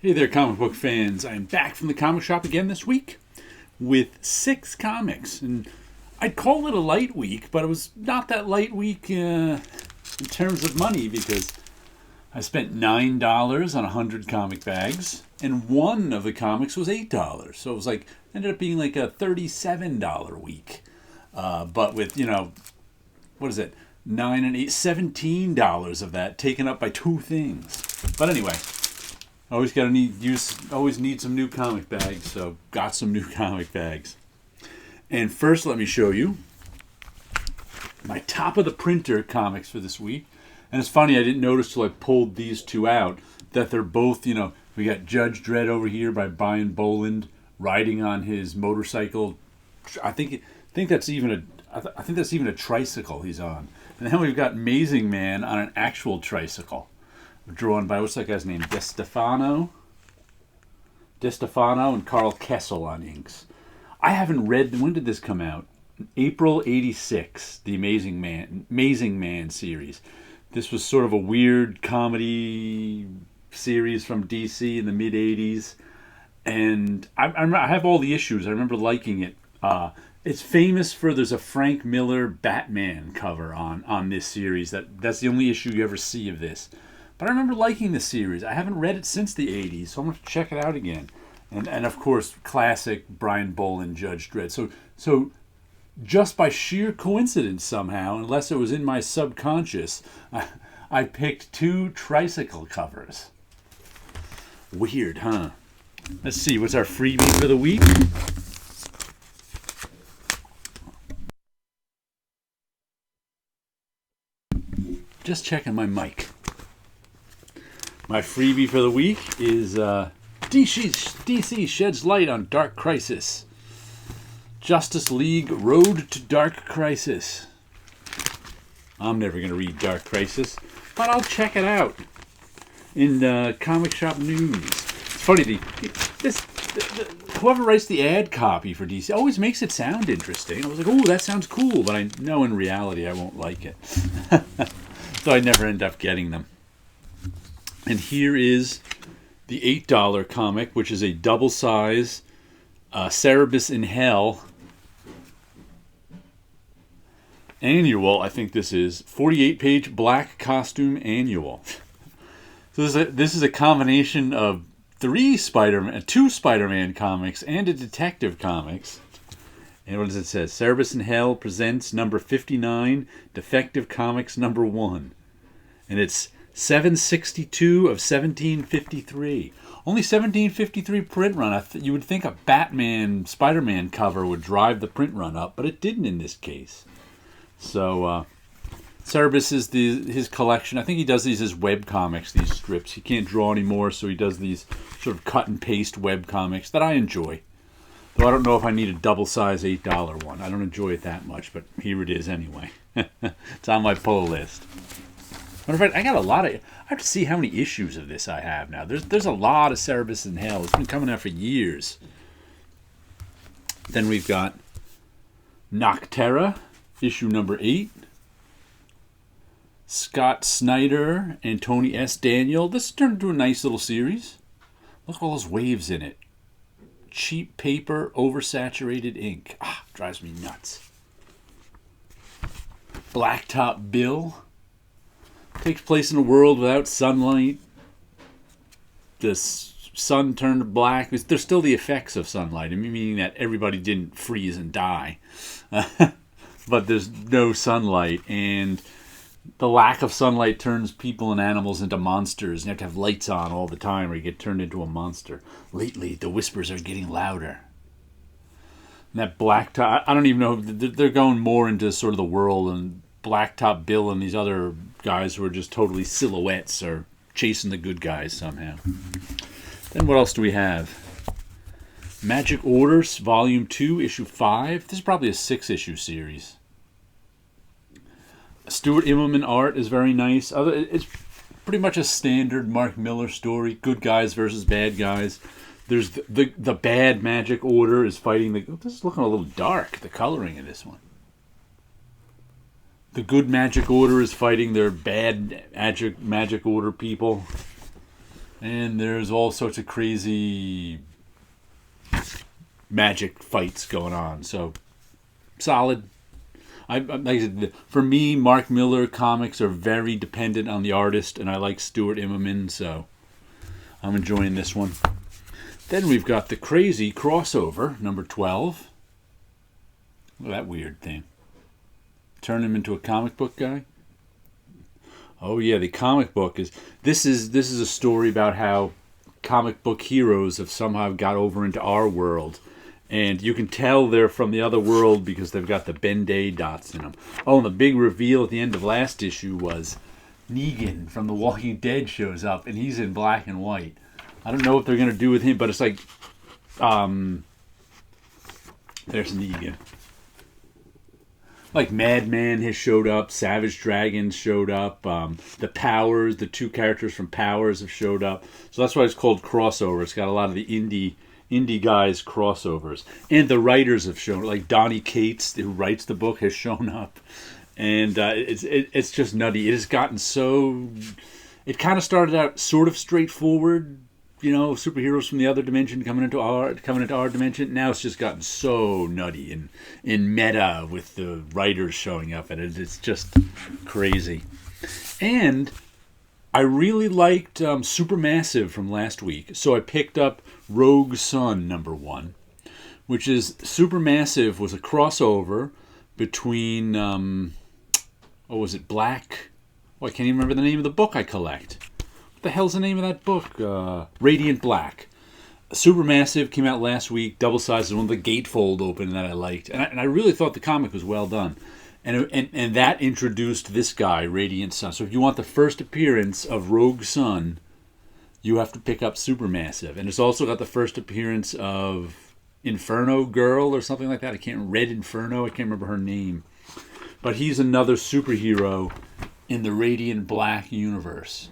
Hey there, comic book fans. I am back from the comic shop again this week with 6 comics. And I'd call it a light week, but it was not that light week in terms of money because I spent $9 on 100 comic bags, and one of the comics was $8. So it was like, ended up being like a $37 week. But with, what is it? 9 and 8, $17 of that taken up by 2 things. But anyway, always need some new comic bags, so got some new comic bags. And first, let me show you my top of the printer comics for this week. And it's funny, I didn't notice till I pulled these 2 out that they're both, we got Judge Dredd over here by Brian Boland riding on his motorcycle. I think that's even a tricycle he's on. And then we've got Amazing Man on an actual tricycle, drawn by, what's that guy's name? DeStefano and Carl Kessel on inks. I haven't read, when did this come out? April 86, the Amazing Man series. This was sort of a weird comedy series from DC in the mid-80s. And I have all the issues. I remember liking it. It's famous for, there's a Frank Miller Batman cover on this series. That's the only issue you ever see of this. But I remember liking the series. I haven't read it since the 80s, so I'm going to check it out again. And of course, classic Brian Boland Judge Dredd. So just by sheer coincidence somehow, unless it was in my subconscious, I picked 2 tricycle covers. Weird, huh? Let's see, what's our freebie for the week? Just checking my mic. My freebie for the week is DC sheds light on Dark Crisis. Justice League Road to Dark Crisis. I'm never going to read Dark Crisis, but I'll check it out in comic shop news. It's funny, whoever writes the ad copy for DC always makes it sound interesting. I was like, oh, that sounds cool, but I know in reality I won't like it. So I never end up getting them. And here is the $8 comic, which is a double size Cerebus in Hell annual. I think this is 48-page black costume annual. So this is a combination of 2 Spider-Man comics and a detective comics. And what does it say? Cerebus in Hell presents number 59, Defective Comics number 1. And it's 762 of 1753. Only 1753 print run. You would think a Batman, Spider-Man cover would drive the print run up, but it didn't in this case. So, Cerebus is his collection. I think he does these as web comics, these strips. He can't draw anymore, so he does these sort of cut and paste web comics that I enjoy. Though I don't know if I need a double size $8 one. I don't enjoy it that much, but here it is anyway. It's on my pull list. Matter of fact, I have to see how many issues of this I have now. There's a lot of Cerebus in Hell. It's been coming out for years. Then we've got Nocterra, issue number 8. Scott Snyder and Tony S. Daniel. This has turned into a nice little series. Look at all those waves in it. Cheap paper, oversaturated ink. Drives me nuts. Blacktop Bill. Takes place in a world without sunlight. The sun turned black. There's still the effects of sunlight, meaning that everybody didn't freeze and die. But there's no sunlight, and the lack of sunlight turns people and animals into monsters. You have to have lights on all the time or you get turned into a monster. Lately, the whispers are getting louder. And that Blacktop, I don't even know, they're going more into sort of the world, and Blacktop Bill and these other guys who are just totally silhouettes are chasing the good guys somehow. Then what else do we have? Magic Orders, Volume 2, Issue 5. This is probably a 6-issue series. Stuart Immelman art is very nice. It's pretty much a standard Mark Miller story. Good guys versus bad guys. There's the bad Magic Order is fighting the... This is looking a little dark, the coloring in this one. The good Magic Order is fighting their bad Magic Order people. And there's all sorts of crazy magic fights going on. So, solid. Like I said, for me, Mark Miller comics are very dependent on the artist, and I like Stuart Immonen, so I'm enjoying this one. Then we've got the crazy crossover, number 12. Look at that weird thing. Turn him into a comic book guy. Oh yeah, the comic book is this is a story about how comic book heroes have somehow got over into our world. And you can tell they're from the other world because they've got the Ben-Day dots in them. Oh, and the big reveal at the end of last issue was Negan from The Walking Dead shows up, and he's in black and white. I don't know what they're going to do with him, but it's like, there's Negan. Like Madman has showed up, Savage Dragons showed up, the Powers, the two characters from Powers have showed up. So that's why it's called crossover. It's got a lot of the indie guys crossovers, and the writers have shown, like Donnie Cates, who writes the book, has shown up, and it's just nutty. It has gotten so. It kind of started out sort of straightforward, superheroes from the other dimension coming into our dimension. Now it's just gotten so nutty and in meta with the writers showing up, and it's just crazy. And I really liked Supermassive from last week, so I picked up Rogue Sun number 1, which is Supermassive was a crossover between what was it, Black? Oh, I can't even remember the name of the book I collect. What the hell's the name of that book? Radiant Black. Supermassive came out last week, double sized, one with the gatefold open that I liked, and I really thought the comic was well done. And that introduced this guy, Radiant Sun. So if you want the first appearance of Rogue Sun, you have to pick up Supermassive. And it's also got the first appearance of Inferno Girl or something like that. Red Inferno, I can't remember her name. But he's another superhero in the Radiant Black universe.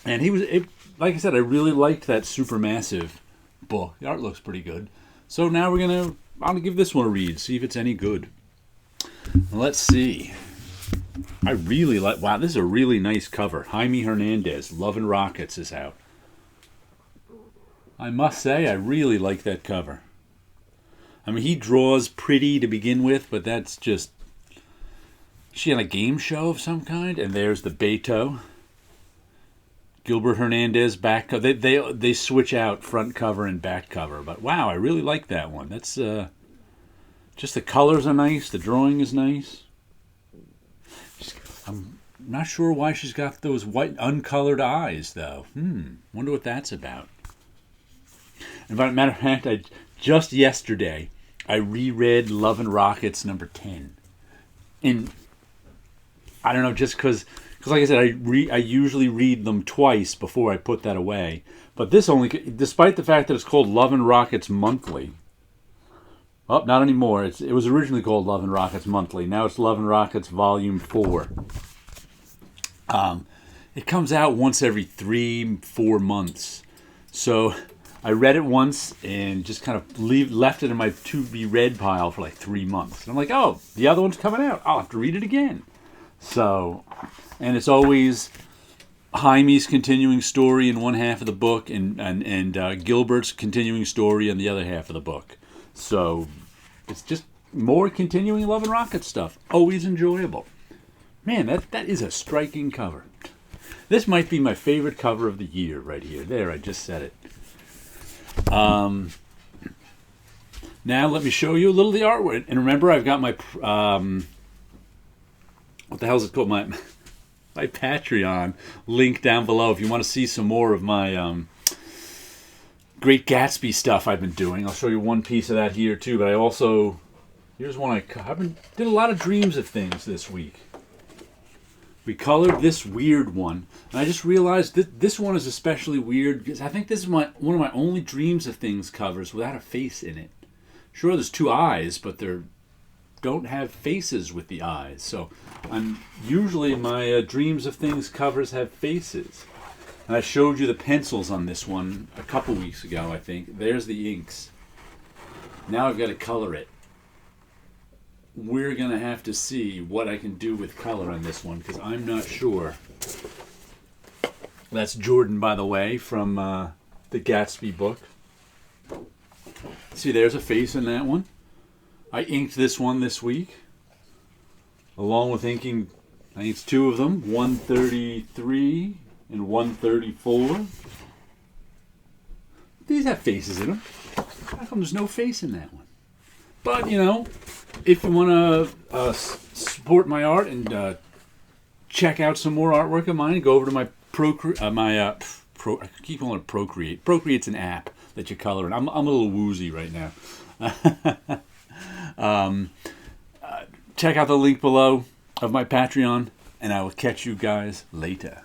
And like I said, I really liked that Supermassive book. The art looks pretty good. So now I'm gonna give this one a read, see if it's any good. Let's see. I really like. Wow, this is a really nice cover. Jaime Hernandez, Love and Rockets is out. I must say, I really like that cover. I mean, he draws pretty to begin with, but that's just. Is she on a game show of some kind? And there's the Beto. Gilbert Hernandez back cover. They switch out front cover and back cover, but wow, I really like that one. That's just the colors are nice. The drawing is nice. I'm not sure why she's got those white uncolored eyes, though. Wonder what that's about. And by matter of fact, just yesterday I reread Love and Rockets number 10, and I don't know, just because like I said, I usually read them twice before I put that away. But this only, despite the fact that it's called Love and Rockets Monthly. Oh, not anymore. It was originally called Love and Rockets Monthly. Now it's Love and Rockets Volume 4. It comes out once every 3-4 months. So I read it once and just kind of left it in my to-be-read pile for like 3 months. And I'm like, oh, the other one's coming out. I'll have to read it again. So, and it's always Jaime's continuing story in one half of the book and Gilbert's continuing story in the other half of the book. So it's just more continuing Love and Rockets stuff. Always enjoyable. Man, that is a striking cover. This might be my favorite cover of the year right here. There, I just said it. Now let me show you a little of the artwork. And remember, I've got my what the hell is it called? My Patreon link down below if you want to see some more of my Great Gatsby stuff I've been doing. I'll show you one piece of that here too. But I also, here's one I did a lot of Dreams of Things this week. We colored this weird one, and I just realized that this one is especially weird because I think this is one of my only Dreams of Things covers without a face in it. Sure, there's 2 eyes, but they don't have faces with the eyes. So usually my Dreams of Things covers have faces. And I showed you the pencils on this one a couple weeks ago, I think. There's the inks. Now I've got to color it. We're going to have to see what I can do with color on this one because I'm not sure. That's Jordan, by the way, from the Gatsby book. See, there's a face in that one. I inked this one this week, along with inking, I think it's two of them, 133 and 134. These have faces in them. How come there's no face in that one? But, you know, if you want to support my art and check out some more artwork of mine, go over to my I keep calling it Procreate. Procreate's an app that you color in. I'm a little woozy right now. Check out the link below of my Patreon, and I will catch you guys later.